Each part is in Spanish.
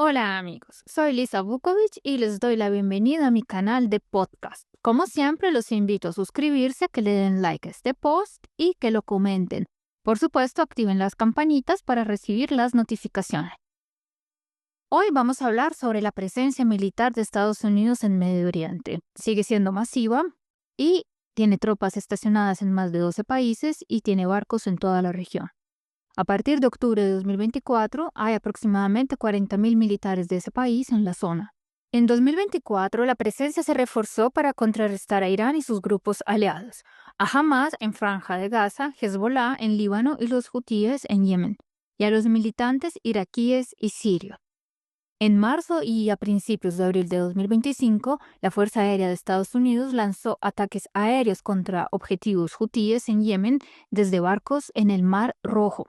Hola amigos, soy Lisa Vukovic y les doy la bienvenida a mi canal de podcast. Como siempre, los invito a suscribirse, a que le den like a este post y que lo comenten. Por supuesto, activen las campanitas para recibir las notificaciones. Hoy vamos a hablar sobre la presencia militar de Estados Unidos en Medio Oriente. Sigue siendo masiva y tiene tropas estacionadas en más de 12 países y tiene barcos en toda la región. A partir de octubre de 2024, hay aproximadamente 40.000 militares de ese país en la zona. En 2024, la presencia se reforzó para contrarrestar a Irán y sus grupos aliados, a Hamas en Franja de Gaza, Hezbollah en Líbano y los hutíes en Yemen, y a los militantes iraquíes y sirios. En marzo y a principios de abril de 2025, la Fuerza Aérea de Estados Unidos lanzó ataques aéreos contra objetivos hutíes en Yemen desde barcos en el Mar Rojo.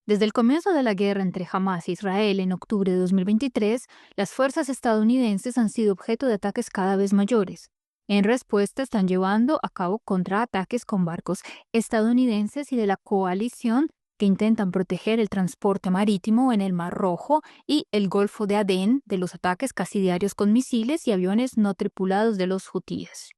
Desde el comienzo de la guerra entre Hamas e Israel en octubre de 2023, las fuerzas estadounidenses han sido objeto de ataques cada vez mayores. En respuesta, están llevando a cabo contraataques con barcos estadounidenses y de la coalición que intentan proteger el transporte marítimo en el Mar Rojo y el Golfo de Adén de los ataques casi diarios con misiles y aviones no tripulados de los hutíes.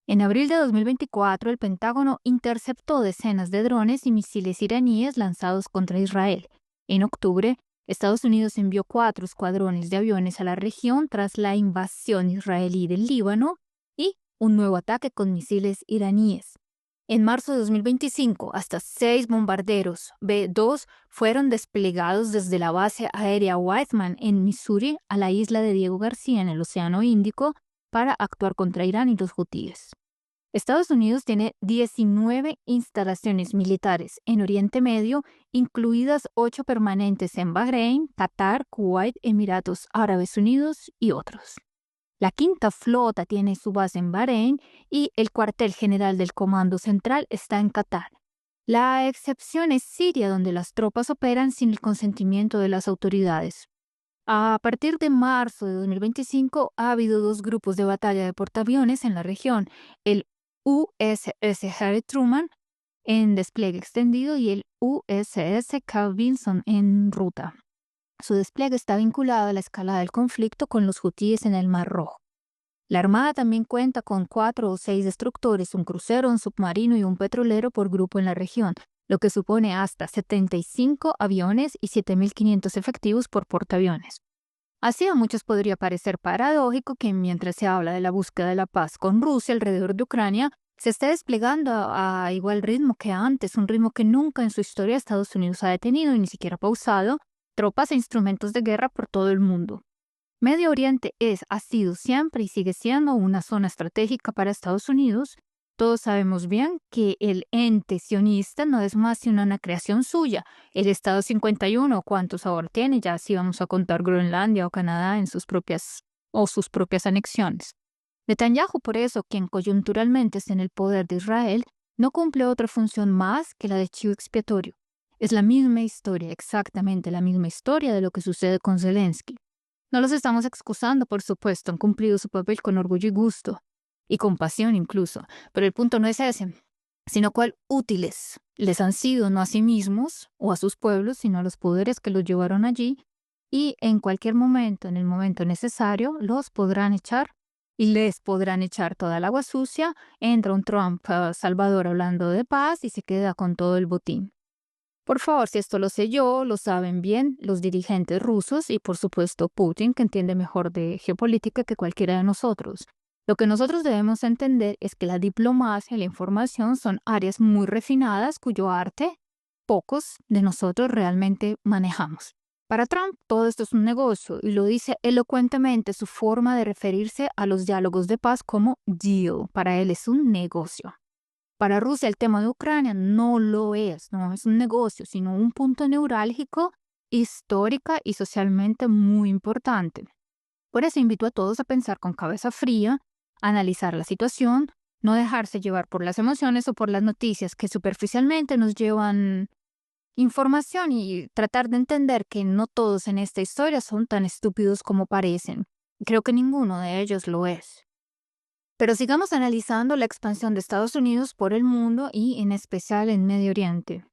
En abril de 2024, el Pentágono interceptó decenas de drones y misiles iraníes lanzados contra Israel. En octubre, Estados Unidos envió 4 escuadrones de aviones a la región tras la invasión israelí del Líbano y un nuevo ataque con misiles iraníes. En marzo de 2025, hasta 6 bombarderos B-2 fueron desplegados desde la base aérea Whiteman en Missouri a la isla de Diego García en el Océano Índico para actuar contra Irán y los hutíes. Estados Unidos tiene 19 instalaciones militares en Oriente Medio, incluidas 8 permanentes en Bahrein, Qatar, Kuwait, Emiratos Árabes Unidos y otros. La Quinta Flota tiene su base en Bahrein y el cuartel general del Comando Central está en Qatar. La excepción es Siria, donde las tropas operan sin el consentimiento de las autoridades. A partir de marzo de 2025 ha habido 2 grupos de batalla de portaaviones en la región, el USS Harry Truman en despliegue extendido y el USS Carl Vinson en ruta. Su despliegue está vinculado a la escalada del conflicto con los hutíes en el Mar Rojo. La Armada también cuenta con 4 o 6 destructores, un crucero, un submarino y un petrolero por grupo en la región, lo que supone hasta 75 aviones y 7.500 efectivos por portaaviones. Así a muchos podría parecer paradójico que mientras se habla de la búsqueda de la paz con Rusia alrededor de Ucrania, se esté desplegando a igual ritmo que antes, un ritmo que nunca en su historia Estados Unidos ha detenido y ni siquiera pausado, tropas e instrumentos de guerra por todo el mundo. Medio Oriente ha sido siempre y sigue siendo una zona estratégica para Estados Unidos. Todos sabemos bien que el ente sionista no es más sino una creación suya. El Estado 51, ¿cuántos ahora tiene? Ya si vamos a contar Groenlandia o Canadá en sus propias anexiones. Netanyahu, por eso, quien coyunturalmente está en el poder de Israel, no cumple otra función más que la de chivo expiatorio. Es la misma historia, exactamente la misma historia de lo que sucede con Zelensky. No los estamos excusando, por supuesto, han cumplido su papel con orgullo y gusto, y con pasión incluso, pero el punto no es ese, sino cuál útiles les han sido no a sí mismos o a sus pueblos, sino a los poderes que los llevaron allí, y en cualquier momento, en el momento necesario, los podrán echar y les podrán echar toda el agua sucia. Entra un Trump salvador hablando de paz y se queda con todo el botín. Por favor, si esto lo sé yo, lo saben bien los dirigentes rusos y por supuesto Putin, que entiende mejor de geopolítica que cualquiera de nosotros. Lo que nosotros debemos entender es que la diplomacia y la información son áreas muy refinadas cuyo arte pocos de nosotros realmente manejamos. Para Trump todo esto es un negocio y lo dice elocuentemente su forma de referirse a los diálogos de paz como deal. Para él es un negocio. Para Rusia el tema de Ucrania no lo es, no es un negocio, sino un punto neurálgico, histórica y socialmente muy importante. Por eso invito a todos a pensar con cabeza fría, analizar la situación, no dejarse llevar por las emociones o por las noticias que superficialmente nos llevan información y tratar de entender que no todos en esta historia son tan estúpidos como parecen. Creo que ninguno de ellos lo es. Pero sigamos analizando la expansión de Estados Unidos por el mundo y en especial en Medio Oriente.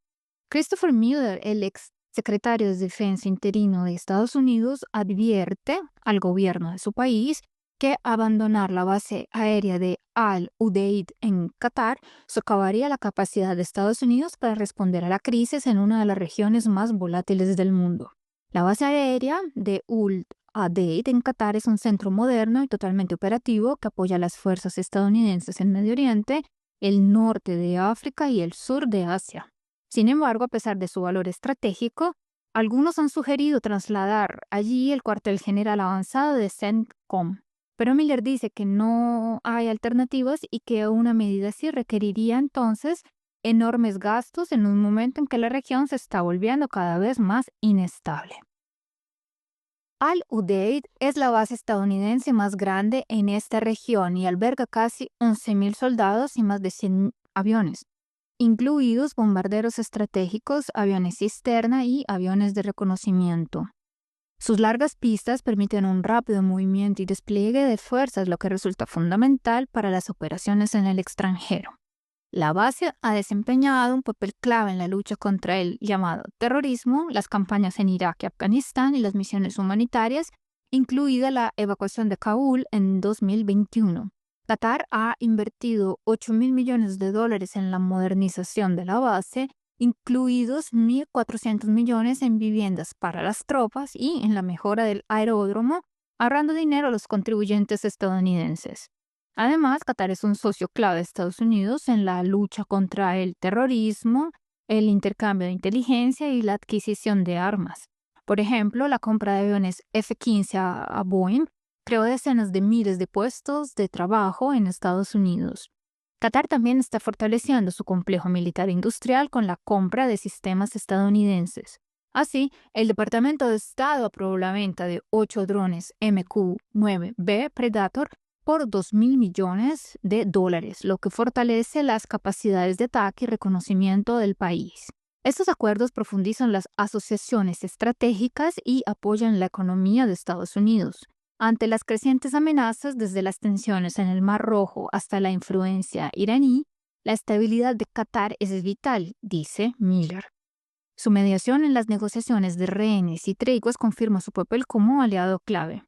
Christopher Miller, el ex secretario de Defensa interino de Estados Unidos advierte al gobierno de su país que abandonar la base aérea de Al Udeid en Qatar socavaría la capacidad de Estados Unidos para responder a la crisis en una de las regiones más volátiles del mundo. La base aérea de Al Udeid en Qatar es un centro moderno y totalmente operativo que apoya a las fuerzas estadounidenses en Medio Oriente, el norte de África y el sur de Asia. Sin embargo, a pesar de su valor estratégico, algunos han sugerido trasladar allí el cuartel general avanzado de CENTCOM. Pero Miller dice que no hay alternativas y que una medida así requeriría entonces enormes gastos en un momento en que la región se está volviendo cada vez más inestable. Al Udeid es la base estadounidense más grande en esta región y alberga casi 11.000 soldados y más de 100 aviones, incluidos bombarderos estratégicos, aviones cisterna y aviones de reconocimiento. Sus largas pistas permiten un rápido movimiento y despliegue de fuerzas, lo que resulta fundamental para las operaciones en el extranjero. La base ha desempeñado un papel clave en la lucha contra el llamado terrorismo, las campañas en Irak y Afganistán y las misiones humanitarias, incluida la evacuación de Kabul en 2021. Qatar ha invertido $8.000 millones en la modernización de la base, incluidos 1.400 millones en viviendas para las tropas y en la mejora del aeródromo, ahorrando dinero a los contribuyentes estadounidenses. Además, Qatar es un socio clave de Estados Unidos en la lucha contra el terrorismo, el intercambio de inteligencia y la adquisición de armas. Por ejemplo, la compra de aviones F-15 a Boeing creó decenas de miles de puestos de trabajo en Estados Unidos. Qatar también está fortaleciendo su complejo militar industrial con la compra de sistemas estadounidenses. Así, el Departamento de Estado aprobó la venta de 8 drones MQ-9B Predator por $2.000 millones, lo que fortalece las capacidades de ataque y reconocimiento del país. Estos acuerdos profundizan las asociaciones estratégicas y apoyan la economía de Estados Unidos. Ante las crecientes amenazas, desde las tensiones en el Mar Rojo hasta la influencia iraní, la estabilidad de Qatar es vital, dice Miller. Su mediación en las negociaciones de rehenes y treguas confirma su papel como aliado clave.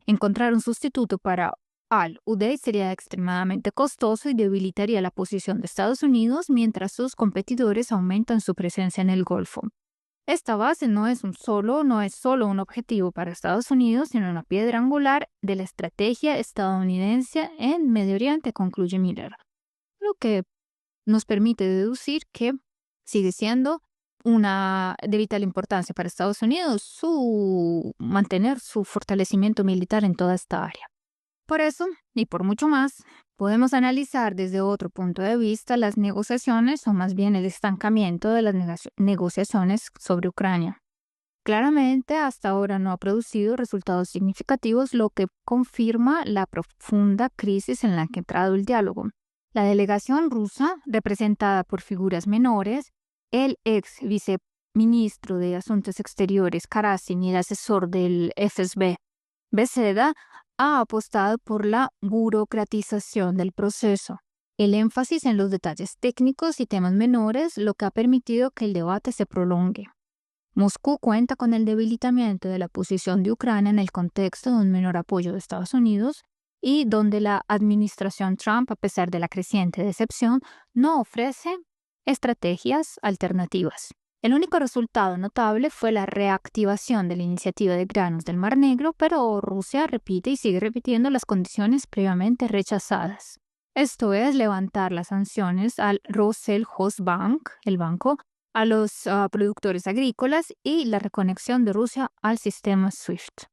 Encontrar un sustituto para Al Udeid sería extremadamente costoso y debilitaría la posición de Estados Unidos mientras sus competidores aumentan su presencia en el Golfo. Esta base no es solo un objetivo para Estados Unidos, sino una piedra angular de la estrategia estadounidense en Medio Oriente, concluye Miller, lo que nos permite deducir que sigue siendo de vital importancia para Estados Unidos mantener su fortalecimiento militar en toda esta área. Por eso, y por mucho más, podemos analizar desde otro punto de vista las negociaciones, o más bien el estancamiento de las negociaciones sobre Ucrania. Claramente, hasta ahora no ha producido resultados significativos, lo que confirma la profunda crisis en la que ha entrado el diálogo. La delegación rusa, representada por figuras menores, el ex viceministro de Asuntos Exteriores Karasin y el asesor del FSB, Beceda, ha apostado por la burocratización del proceso, el énfasis en los detalles técnicos y temas menores, lo que ha permitido que el debate se prolongue. Moscú cuenta con el debilitamiento de la posición de Ucrania en el contexto de un menor apoyo de Estados Unidos y donde la administración Trump, a pesar de la creciente decepción, no ofrece estrategias alternativas. El único resultado notable fue la reactivación de la iniciativa de granos del Mar Negro, pero Rusia repite y sigue repitiendo las condiciones previamente rechazadas. Esto es levantar las sanciones al Roshozbank, el banco, a los productores agrícolas y la reconexión de Rusia al sistema SWIFT.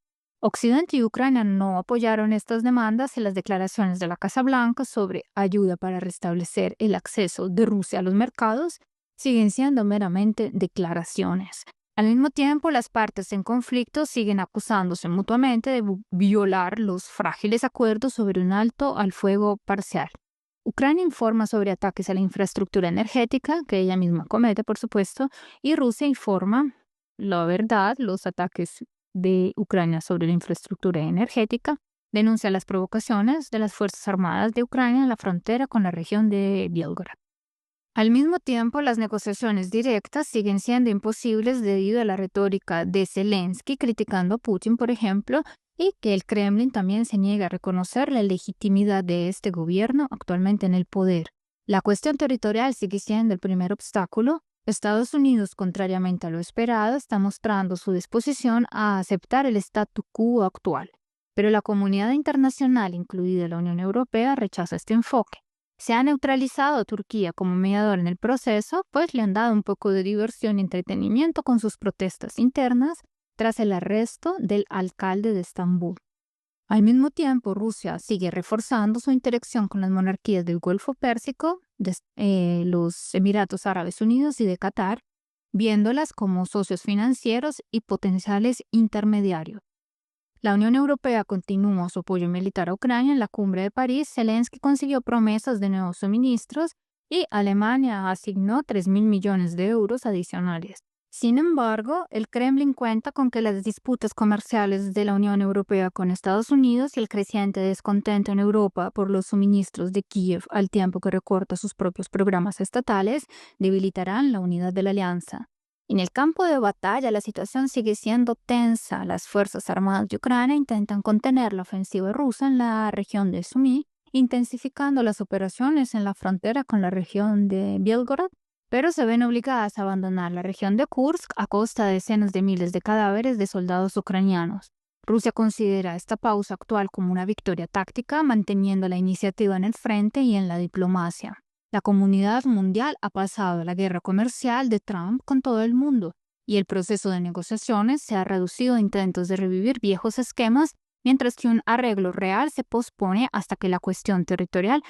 Occidente y Ucrania no apoyaron estas demandas y las declaraciones de la Casa Blanca sobre ayuda para restablecer el acceso de Rusia a los mercados siguen siendo meramente declaraciones. Al mismo tiempo, las partes en conflicto siguen acusándose mutuamente de violar los frágiles acuerdos sobre un alto al fuego parcial. Ucrania informa sobre ataques a la infraestructura energética, que ella misma comete, por supuesto, y Rusia informa, la verdad, los ataques de Ucrania sobre la infraestructura energética, denuncia las provocaciones de las Fuerzas Armadas de Ucrania en la frontera con la región de Bielgorod. Al mismo tiempo, las negociaciones directas siguen siendo imposibles debido a la retórica de Zelensky criticando a Putin, por ejemplo, y que el Kremlin también se niega a reconocer la legitimidad de este gobierno actualmente en el poder. La cuestión territorial sigue siendo el primer obstáculo. Estados Unidos, contrariamente a lo esperado, está mostrando su disposición a aceptar el statu quo actual, pero la comunidad internacional, incluida la Unión Europea, rechaza este enfoque. Se ha neutralizado a Turquía como mediador en el proceso, pues le han dado un poco de diversión y entretenimiento con sus protestas internas tras el arresto del alcalde de Estambul. Al mismo tiempo, Rusia sigue reforzando su interacción con las monarquías del Golfo Pérsico, los Emiratos Árabes Unidos y de Qatar, viéndolas como socios financieros y potenciales intermediarios. La Unión Europea continúa su apoyo militar a Ucrania. En la cumbre de París, Zelensky consiguió promesas de nuevos suministros y Alemania asignó 3.000 millones de euros adicionales. Sin embargo, el Kremlin cuenta con que las disputas comerciales de la Unión Europea con Estados Unidos y el creciente descontento en Europa por los suministros de Kiev al tiempo que recorta sus propios programas estatales debilitarán la unidad de la alianza. En el campo de batalla, la situación sigue siendo tensa. Las Fuerzas Armadas de Ucrania intentan contener la ofensiva rusa en la región de Sumy, intensificando las operaciones en la frontera con la región de Belgorod, pero se ven obligadas a abandonar la región de Kursk a costa de decenas de miles de cadáveres de soldados ucranianos. Rusia considera esta pausa actual como una victoria táctica, manteniendo la iniciativa en el frente y en la diplomacia. La comunidad mundial ha pasado a la guerra comercial de Trump con todo el mundo, y el proceso de negociaciones se ha reducido a intentos de revivir viejos esquemas, mientras que un arreglo real se pospone hasta que la cuestión territorial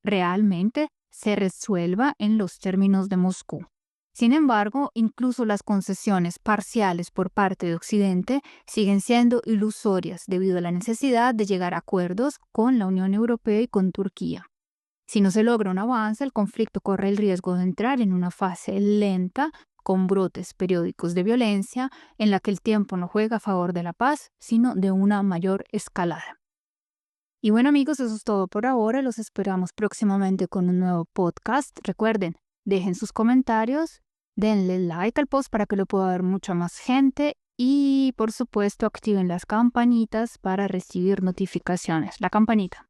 realmente se resuelva en los términos de Moscú. Sin embargo, incluso las concesiones parciales por parte de Occidente siguen siendo ilusorias debido a la necesidad de llegar a acuerdos con la Unión Europea y con Turquía. Si no se logra un avance, el conflicto corre el riesgo de entrar en una fase lenta, con brotes periódicos de violencia, en la que el tiempo no juega a favor de la paz, sino de una mayor escalada. Y bueno, amigos, eso es todo por ahora. Los esperamos próximamente con un nuevo podcast. Recuerden, dejen sus comentarios, denle like al post para que lo pueda ver mucha más gente y, por supuesto, activen las campanitas para recibir notificaciones. La campanita.